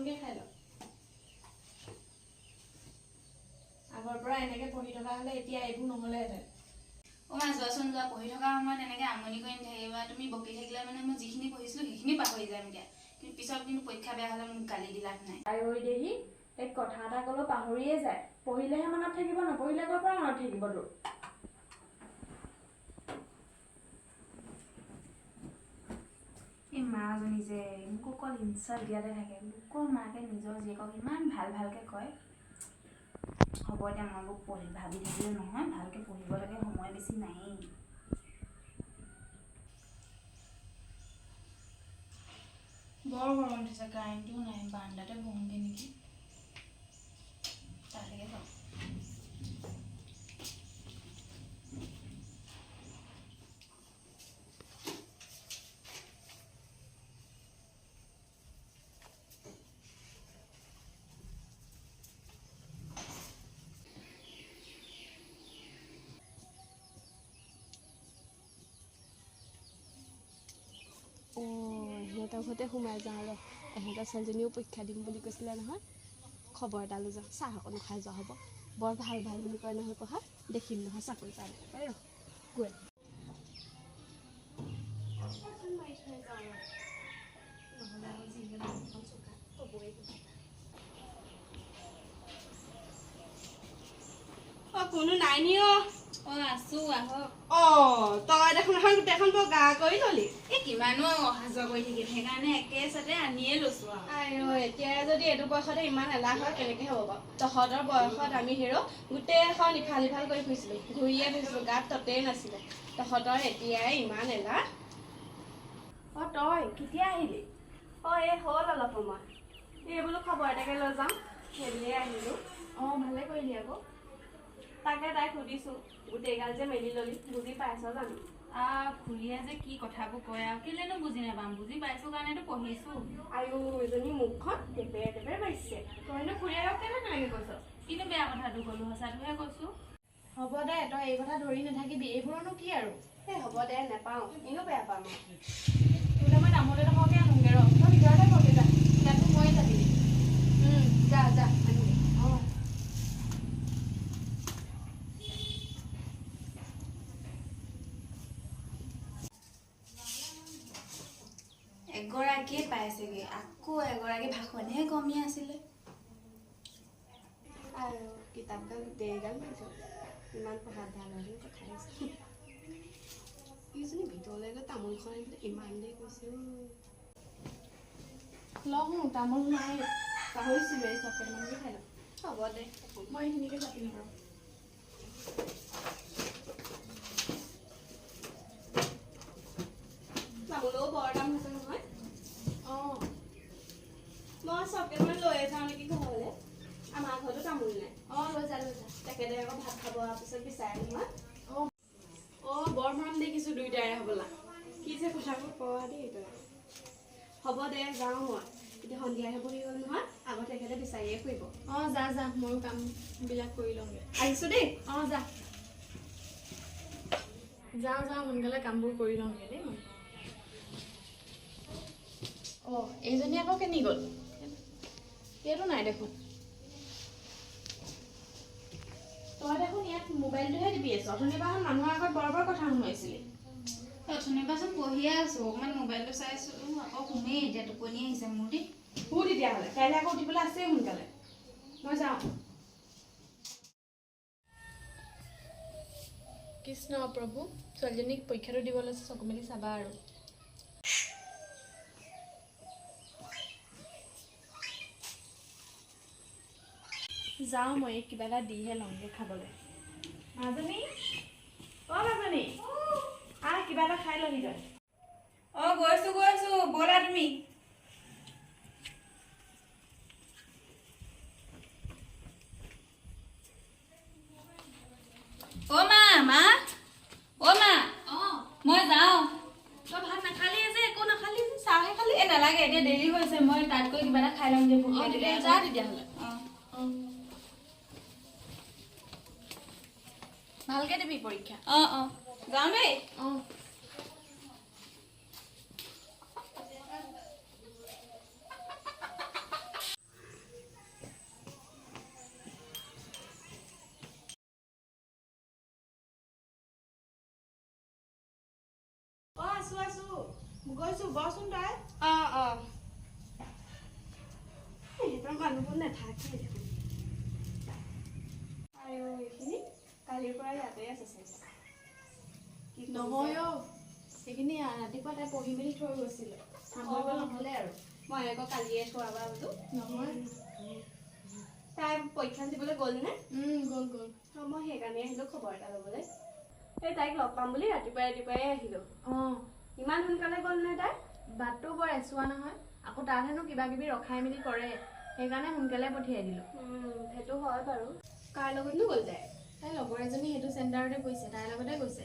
খনকে খাই লওঁ আগৰ পৰা এনেকে পঢ়ি থকা হলে এতিয়া এইবোৰ নহলেহেঁতেন মা যোৱাচোন যোৱা পঢ়ি থকা সময়ত এনেকৈ আমনি কৰি নাথাকিবা তুমি বকি থাকিলে মানে মই যিখিনি পঢ়িছিলোঁ সেইখিনি পাহৰি যাম এতিয়া কিন্তু পিছত কিন্তু পৰীক্ষা বেয়া হ'লে মোক গালি দি লাভ নাই আইঐ দেহি এক কথা এটা ক'লেও পাহৰিয়ে যায় পঢ়িলেহে মনত থাকিব নপঢ়িলে ক'ৰ পৰা মনত থাকিব তোৰ এই মাজনী যে মোক অকল ইনচাল্ট দিয়াতে থাকে লোকৰ মাকে নিজৰ জীয়েকক ইমান ভালকৈ কয় হ'ব এতিয়া মই মোক ভাবি থাকিলে নহয় ভালকৈ পঢ়িব লাগে সময় বেছি নায়েই বৰ গৰম উঠিছে কাৰেণ্টটো নাই বাৰান্দাতে বহোঁগৈ নেকি তালৈকে যাওঁ সিহঁতৰ ঘৰতে সোমাই যাওঁ আৰু এহেঁতৰ ছোৱালীজনীও পৰীক্ষা দিম বুলি কৈছিলে নহয় খবৰ এটা লৈ যাওঁ চাহ অকণ খাই যোৱা হ'ব বৰ ভাল বুলি কয় নহয় পঢ়াত দেখিম নহয় চাকৰি পাই গৈ কোনো নাই নি আছো আহক তই দেখোন গোটেইখন বৰ গা কৰি ললি এই কিমানো অহা যোৱা কৰি থাকিম সেইকাৰণে একেচাতে আনিয়ে লৈছো আইও এতিয়া যদি এইটো বয়সতে ইমান এলাহ হয় কেনেকে হ'ব বাৰু তহঁতৰ বয়সত আমি গোটেইখন ইফাল ইফাল কৰি ফুৰিছিলো ঘূৰিয়ে ফুৰিছিলো গাত ততেই নাছিলে তহঁতৰ এতিয়াই ইমান এলাহ তই কেতিয়া আহিলি এই হ'ল অলপ সময় এই বোলো খবৰ এটাকে লৈ যাওঁ সেইবুলিয়ে আহিলো ভালে কৰিলি আকৌ তাকে তাইক সুধিছো গোটেইগাল যে মেলি ললি বুজি পাইছ জানো খুৰীয়ে যে কি কথাবোৰ কয় আৰু কেলেনো বুজি নাপাম বুজি পাইছো কাৰণেতো পঢ়িছো আইও এজনী মুখখন টেপেৰে টেপেৰে মাৰিছে তইনো খুৰীয়েৰক কেলে তেনেকে কৈছ কিন্তু বেয়া কথাটো ক'লো সঁচাটোহে কৈছো হ'ব দে তই এই কথা ধৰি নাথাকিবি এইবোৰনো কি আৰু হ'ব দে নেপাওঁ এনেও বেয়া পাম তোলে মই তামোল এডোখৰকে আনোগে ৰ তই ভিতৰতে বহি যা ইয়াতো ময়ে যাবি যা আনিবি এগৰাকীয়ে পাইছেগে আকৌ এগৰাকী ভাষণহে কমি আছিলে আৰু কিতাপগাল গোটেইগাল পাইছোঁ ইমান পঢ়াত ভাল হ'লেও কথা আছে ইজনী ভিতৰলৈ গৈ তামোলখন আনিবলৈ ইমান দেৰি কৈছে লওঁ তামোল নাই পাহৰিছিলোঁ এই চব কেইটামানকে খাই লওঁ হ'ব দে মই এইখিনিকে চাপিম বাৰু তামোলও বৰ দাম হৈছে নহয় মই চব কেইটামান লৈয়ে যাওঁ নেকি ঘৰলৈ আমাৰ ঘৰতো তামোল নাই লৈ যা তেখেতে আকৌ ভাত খাব অহাৰ পিছত বিচাৰে নহয় বৰ মৰম দেখিছোঁ দুইটাৰে হ'বলা কি যে কথাবোৰ কোৱা দেই তই হ'ব দে যাওঁ মই এতিয়া সন্ধিয়াহে বহি গ'ল নহয় আগত তেখেতে বিচাৰিয়ে ফুৰিব যা ময়ো কামবিলাক কৰি লওঁগে আহিছোঁ দেই যা সোনকালে কামবোৰ কৰি লওঁগে দেই এইজনী আকৌ কেনি গ'ল এইটো নাই দেখোন তই দেখোন ইয়াত মোবাইলটোহে টিপি আছ অথনিৰ পৰা মানুহৰ আগত বৰ কথা শুনাইছিলি অথনিৰ পাছত পঢ়িয়ে আছো অকণমান মোবাইলটো চাইছো আকৌ শুমেই এতিয়া টোপনি আহিছে মোৰ দেই তেতিয়াহ'লে কাইলৈ আকৌ উঠিবলৈ আছেই সোনকালে মই যাওঁ কৃষ্ণ প্ৰভু ছোৱালীজনীক পৰীক্ষাটো দিবলৈ চকু মেলি চাবা আৰু যাওঁ মই কিবা এটা দিহে লওঁগে খাবলৈ মাজনী কিবা এটা খাই লহি তই গৈছো ব'লা তুমি মই যাওঁ তই ভাত নাখালি যে একো নাখালি চাহহে খালি নালাগে এতিয়া দেৰি হৈছে মই তাত গৈ কিবা এটা খাই লওঁগে যা তেতিয়াহ'লে ভালকে দিবি পৰীক্ষা যাওঁ দেই গৈছো বচোন তই সিহঁতৰ মানুহবোৰ নাথাকে দেখোন আৰু এইখিনি কালিৰ পৰা ইয়াতে আছে চাগে নহয় সেইখিনি ৰাতিপুৱা তাই পঢ়ি মেলি থৈ গৈছিলে নহ'লে আৰু মই আকৌ কালিয়ে থোৱাবা বোলো নহয় তাই পৰীক্ষা দিবলৈ গ'ল নে গ'ল মই সেইকাৰণে আহিলোঁ খবৰ এটা ল'বলৈ এই তাইক লগ পাম বুলি ৰাতিপুৱাই আহিলোঁ ইমান সোনকালে গ'ল নে তাই বাটটো বৰ এচুৱা নহয় আকৌ তাত হেনো কিবা কিবি ৰখাই মেলি কৰে সেইকাৰণে সোনকালে পঠিয়াই দিলোঁ সেইটো হয় বাৰু কাৰ লগতনো গ'ল তাই লগৰ এজনী সেইটো চেণ্টাৰতে গৈছে তাইৰ লগতে গৈছে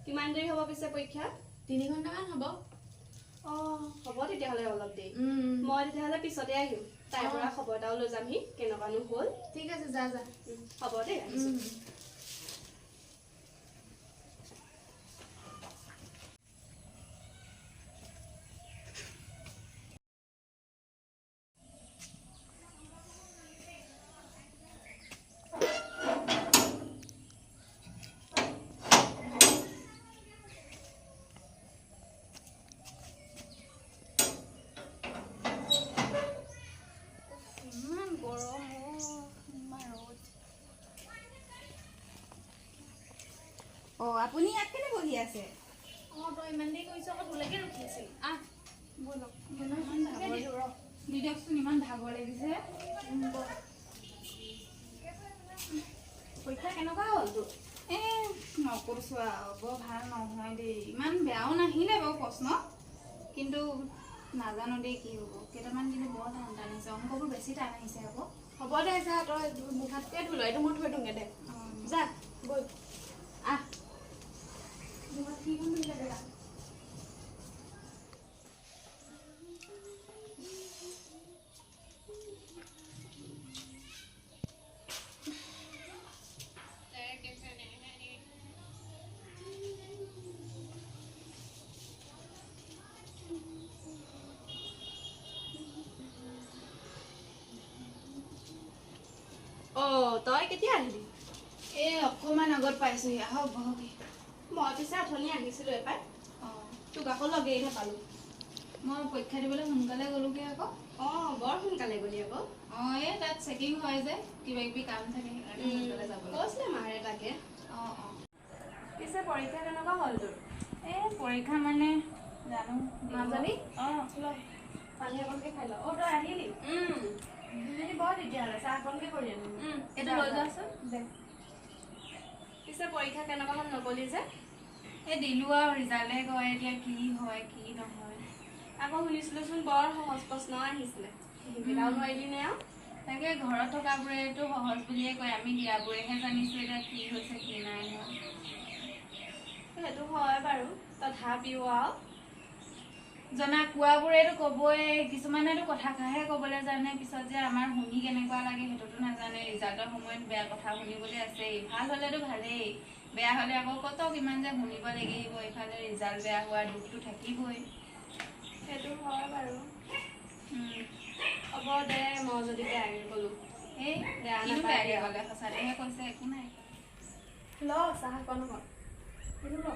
কিমান দেৰি হ'ব পিছে পৰীক্ষা 3 ঘণ্টামান হ'ব হ'ব তেতিয়াহ'লে অলপ দেৰি মই তেতিয়াহ'লে পিছতে আহিম তাইৰ পৰা খবৰ এটাও লৈ যামহি কেনেকুৱানো হ'ল ঠিক আছে যা হ'ব দেই আহিছোঁ আপুনি ইয়াত কেনে বহি আছে তই ইমান দেৰি কৰিছ আকৌ তোলৈকে ৰখি আছিল দি দিয়কচোন ইমান ভাগৰ লাগিছে পৰীক্ষা কেনেকুৱা হ'ল তোৰ নকৈছো আৰু বৰ ভাল নহয় দেই ইমান বেয়াও নাহিলে বাৰু প্ৰশ্ন কিন্তু নাজানো দেই কি হ'ব কেইটামান কিন্তু বৰ টান আহিছে অংকবোৰ বেছি টান আহিছে আকৌ হ'ব দে যা তই মুখাতকৈ ধুল এইটো মই থৈ দিওঁগৈ দে যা বৈ তই কেতিয়া আহিলি অকণমান আগত পাইছোহি আহক বহকি মই পিছে অথনি আহিছিলোঁ এপাই তোক আকৌ লগেই নাপালোঁ মই পৰীক্ষা দিবলৈ সোনকালে গ'লোগৈ আকৌ বৰ সোনকালে গ'লি আকৌ এই তাত চেকিং হয় যে কিবা কিবি কাম থাকে সেইকাৰণে সোনকালে যাব কৈছিলে মাৰে তাকে পিছে পৰীক্ষা কেনেকুৱা হ'ল তোৰ পৰীক্ষা মানে জানো নাজানি পানী অকণকৈ খাই ল তই আহিলি যদি বৰ তেতিয়াহ'লে চাহ অকণকৈ কৰি আনো এইটো লৈ যাচোন দে পিছে পৰীক্ষা কেনেকুৱা হ'ল নগ'লি যে দিলোঁ আৰু ৰিজাল্টে কয় এতিয়া কি হয় কি নহয় আকৌ শুনিছিলোঁচোন বৰ সহজ প্ৰশ্ন আহিছিলে সেইবিলাকো নোৱাৰিলি নে আৰু তাকে ঘৰত থকাবোৰেতো সহজ বুলিয়ে কয় আমি দিয়াবোৰেহে জানিছোঁ এতিয়া কি হৈছে কি নাই হোৱা সেইটো হয় বাৰু তথাপিও আৰু জনা কোৱাবোৰেতো ক'বই কিছুমানেতো কথাষাৰহে ক'বলৈ জানে পিছত যে আমাৰ শুনি কেনেকুৱা লাগে সেইটোতো নাজানে ৰিজাল্টৰ সময়ত বেয়া কথা শুনিবলৈ আছেই ভাল হ'লেতো ভালেই বেয়া হ'লে আকৌ কত কিমান যে শুনিব লাগিব ইফালে ৰিজাল্ট বেয়া হোৱাৰ দুখটো থাকিবই সেইটো হয় বাৰু হ'ব দে মই যদি বেয়াকৈ ক'লোঁ বেয়াকৈ ক'লে সঁচাকৈহে কৈছে একো নাই ল চাহ অকণ এইটো ল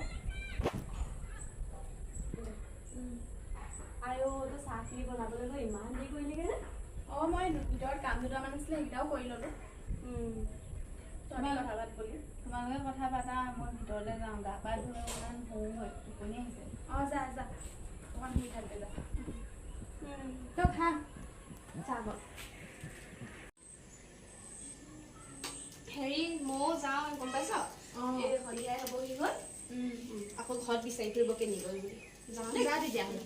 আৰু তই চাহখিনি বনাবলৈ গৈ ইমান দেৰি কৰিলিগৈ নে মই ভিতৰত কাম দুটামান আছিলে সেইকেইটাও কৰি ল'লোঁ তোমালোকে কথা পাতা মই ভিতৰলৈ যাওঁ গা পা ধুই অকণমান শুওঁ হয় টোপনি আহিছে যা অকণমান শুই থাকবে যা তই খা চাহ বল হেৰি ময়ো যাওঁ গম পাইছ এই সন্ধিয়াই হ'বহি হ'ল আকৌ ঘৰত বিচাৰি ফুৰিব কেনি গ'ল বুলি যাওঁ যা তেতিয়াহ'লে